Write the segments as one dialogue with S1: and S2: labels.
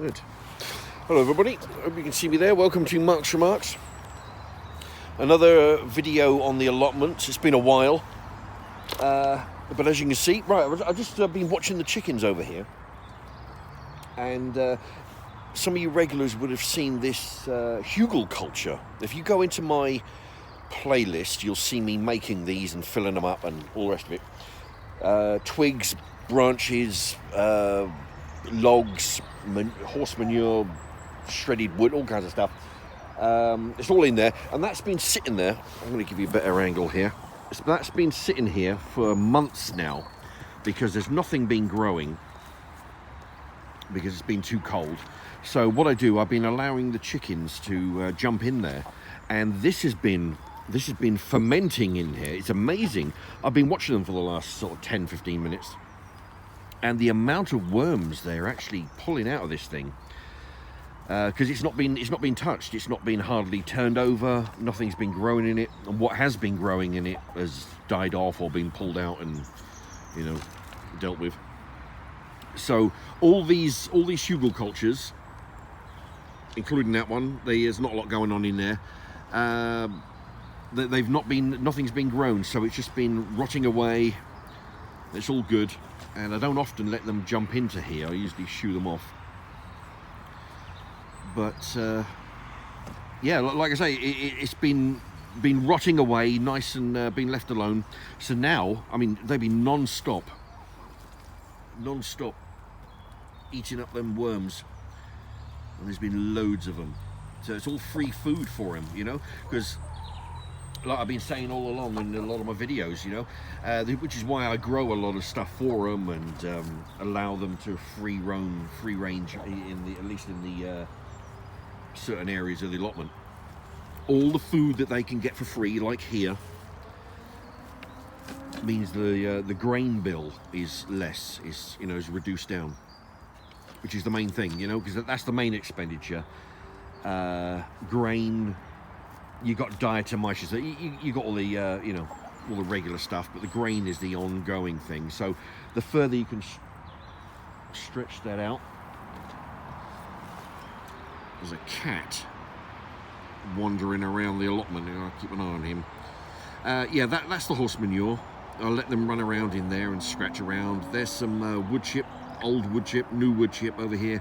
S1: Good. Hello everybody, hope you can see me there. Welcome to Mark's Remarks. Another video on the allotments. It's been a while. But as you can see, right, I've just been watching the chickens over here. And some of you regulars would have seen this hugel culture. If you go into my playlist, you'll see me making these and filling them up and all the rest of it. Twigs, branches, logs, horse manure, shredded wood, all kinds of stuff. It's all in there, and that's been sitting there. I'm going to give you a better angle here. That's been sitting here for months now because there's nothing been growing because it's been too cold. So what I do, I've been allowing the chickens to jump in there, and this has been fermenting in here. It's amazing. I've been watching them for the last sort of 10-15 minutes, and the amount of worms they're actually pulling out of this thing, because it's not been touched, it's not been hardly turned over, nothing's been growing in it, and what has been growing in it has died off or been pulled out and, you know, dealt with. So all these hugel cultures, including that one, there's not a lot going on in there. Nothing's been grown, so it's just been rotting away. It's all good, and I don't often let them jump into here. I usually shoo them off. But yeah, like I say, it's been rotting away, nice and been left alone. So now, I mean, they've been non-stop eating up them worms, and there's been loads of them. So it's all free food for them, you know, because like I've been saying all along in a lot of my videos, you know, which is why I grow a lot of stuff for them and allow them to free range at least in the certain areas of the allotment. All the food that they can get for free, like here, means the grain bill is reduced down, which is the main thing, you know, because that's the main expenditure. Grain. You got diatomaceous, you got all the all the regular stuff, but the grain is the ongoing thing. So the further you can stretch that out. There's a cat wandering around the allotment, and I'll keep an eye on him. Yeah, that's the horse manure. I'll let them run around in there and scratch around. There's some wood chip, old wood chip, new wood chip over here.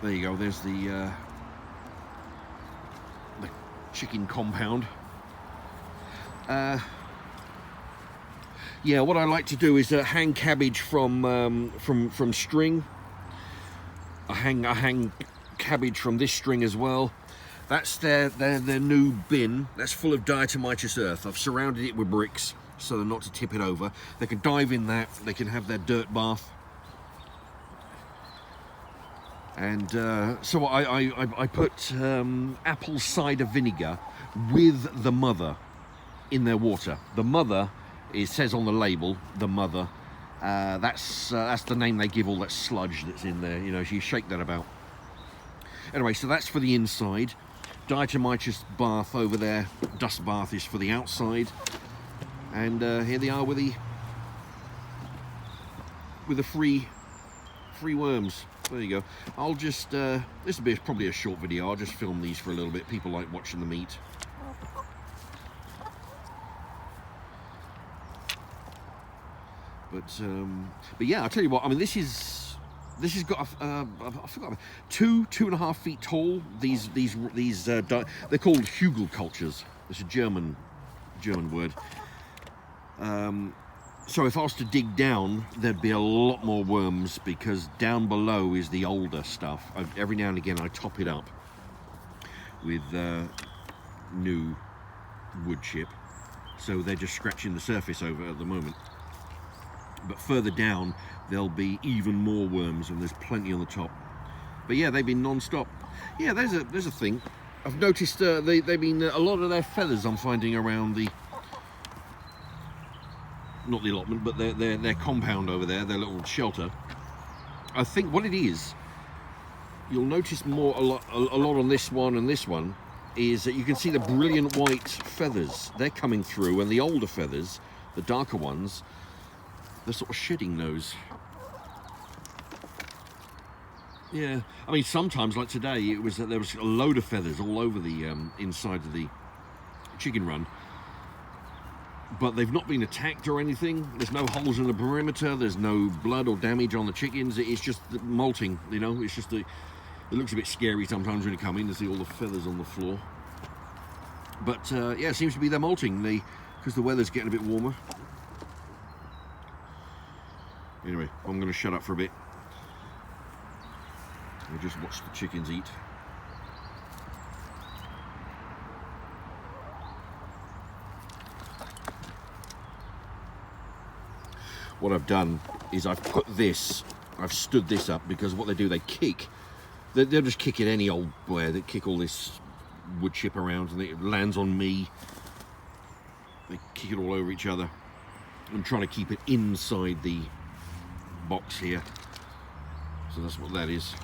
S1: There you go. There's the chicken compound. Yeah, what I like to do is hang cabbage from string. I hang cabbage from this string as well. That's their new bin. That's full of diatomaceous earth. I've surrounded it with bricks so they're not to tip it over. They can dive in that. They can have their dirt bath. And so I put apple cider vinegar with the mother in their water. The mother, it says on the label, the mother. That's the name they give all that sludge that's in there. You know, so you shake that about. Anyway, so that's for the inside. Diatomaceous bath over there. Dust bath is for the outside. And here they are with the free worms. There you go. I'll just, this will be probably a short video. I'll just film these for a little bit. People like watching them eat. But yeah, I'll tell you what, I mean, this has got, I forgot, 2.5 feet tall. These they're called hugel cultures. It's a German word. So if I was to dig down, there'd be a lot more worms because down below is the older stuff. Every now and again I top it up with new wood chip. So they're just scratching the surface over at the moment. But further down, there'll be even more worms, and there's plenty on the top. But yeah, they've been non-stop. Yeah, there's a thing. I've noticed they've been a lot of their feathers I'm finding around the, not the allotment, but their compound over there, their little shelter. I think what it is, you'll notice a lot on this one and this one, is that you can see the brilliant white feathers. They're coming through, and the older feathers, the darker ones, they're sort of shedding those. Yeah, I mean, sometimes, like today, it was that there was a load of feathers all over the inside of the chicken run, but they've not been attacked or anything. There's no holes in the perimeter. There's no blood or damage on the chickens. It's just molting, you know. It's just it looks a bit scary sometimes when you come in to see all the feathers on the floor. But yeah, it seems to be they're molting because the weather's getting a bit warmer. Anyway, I'm going to shut up for a bit. We'll just watch the chickens eat. What I've done is I've stood this up because what they do, they kick. They'll just kick it any old where. They kick all this wood chip around and it lands on me. They kick it all over each other. I'm trying to keep it inside the box here. So that's what that is.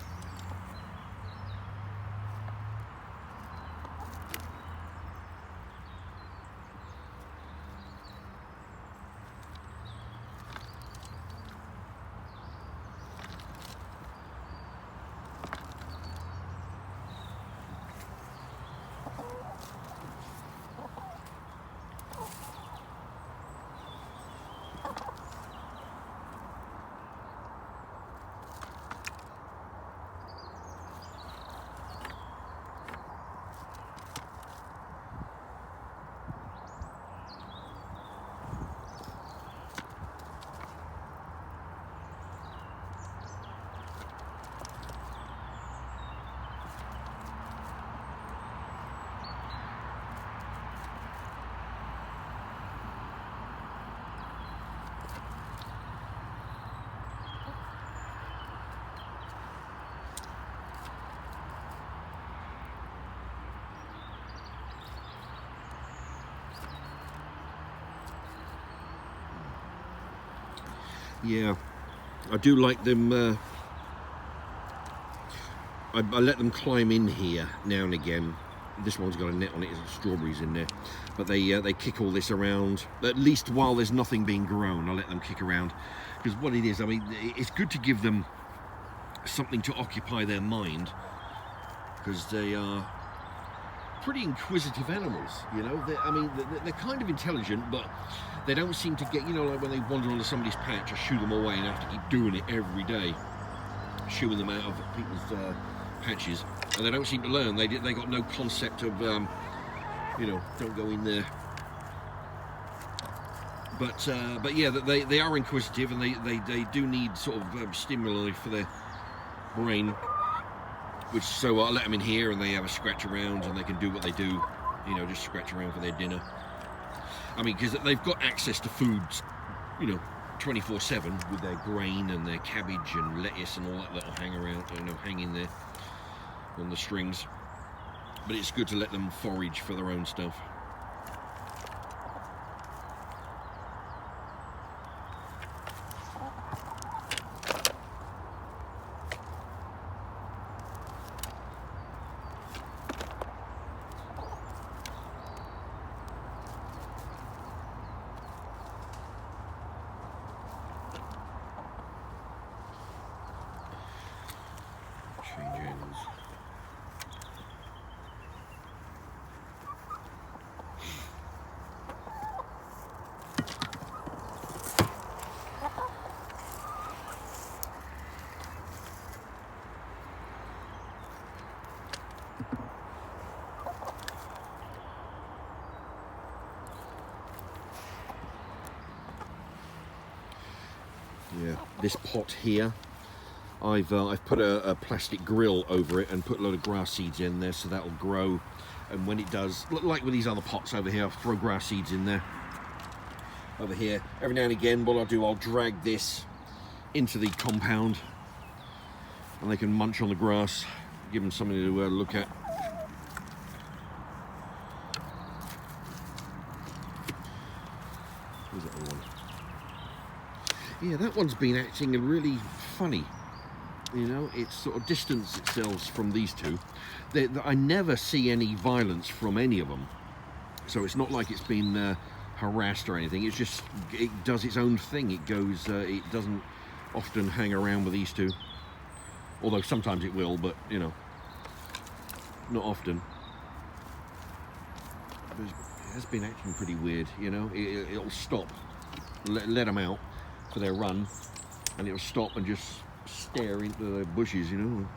S1: Yeah, I do like them. I let them climb in here now and again. This one's got a net on it, there's strawberries in there. But they kick all this around, at least while there's nothing being grown. I let them kick around. Because what it is, I mean, it's good to give them something to occupy their mind. Because they are pretty inquisitive animals, you know. They're kind of intelligent, but they don't seem to get, you know, like when they wander onto somebody's patch, I shoo them away and have to keep doing it every day, shooing them out of people's patches, and they don't seem to learn. They got no concept of, you know, don't go in there. But yeah, they are inquisitive, and they do need sort of stimuli for their brain. Which, so I let them in here and they have a scratch around and they can do what they do, you know, just scratch around for their dinner. I mean, because they've got access to food, you know, 24/7 with their grain and their cabbage and lettuce and all that that'll hang around, you know, hang in there on the strings. But it's good to let them forage for their own stuff. Yeah, this pot here, I've put a plastic grill over it and put a load of grass seeds in there, so that'll grow. And when it does, like with these other pots over here, I'll throw grass seeds in there. Over here, every now and again, what I'll do, I'll drag this into the compound, and they can munch on the grass, give them something to look at. Where's that other one? Yeah, that one's been acting really funny. You know, it's sort of distanced itself from these two. I never see any violence from any of them. So it's not like it's been harassed or anything. It's just, it does its own thing. It goes, it doesn't often hang around with these two. Although sometimes it will, but you know, not often. But it has been acting pretty weird, you know. It'll stop, let them out for their run, and it'll stop and just stare into the bushes, you know.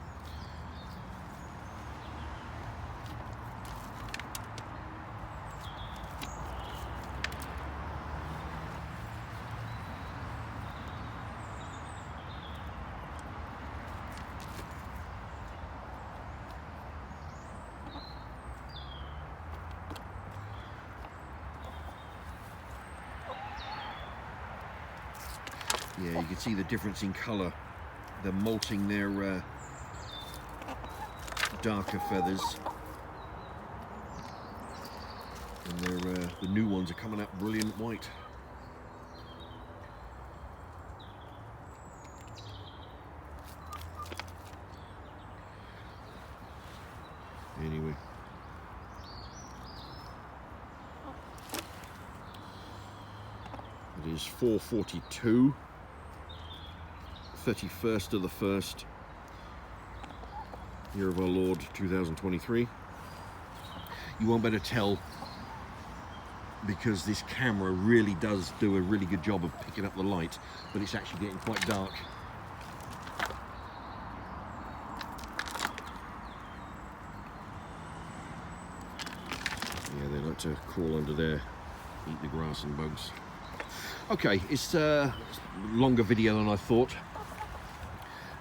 S1: Yeah, you can see the difference in colour. They're molting their darker feathers, and the new ones are coming out brilliant white. Anyway, it is 4:42. 31st of the 1st, year of our Lord 2023. You won't better tell because this camera really does do a really good job of picking up the light, but it's actually getting quite dark. Yeah, they like to crawl under there, eat the grass and bugs. Okay, it's a longer video than I thought.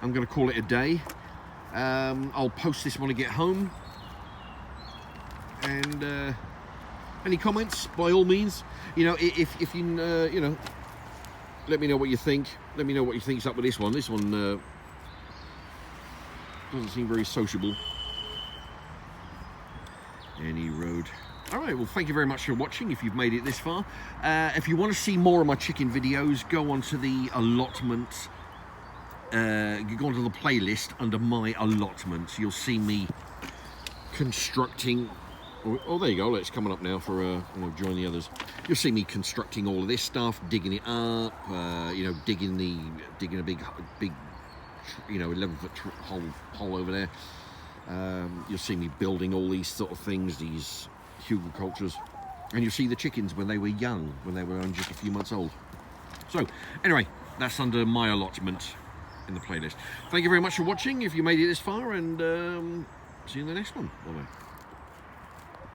S1: I'm going to call it a day. I'll post this when I get home. And any comments, by all means. You know, if you you know, let me know what you think. Let me know what you think's up with this one. This one doesn't seem very sociable. Any road. All right, well, thank you very much for watching if you've made it this far. If you want to see more of my chicken videos, go onto the allotment. You go onto the playlist under my allotments. You'll see me constructing. Oh, there you go. It's coming up now for join the others. You'll see me constructing all of this stuff, digging it up. You know, digging a big, 11-foot hole over there. You'll see me building all these sort of things, these hugelkultures, and you'll see the chickens when they were young, when they were only just a few months old. So, anyway, that's under my allotment in the playlist. Thank you very much for watching if you made it this far, and see you in the next one. Bye-bye.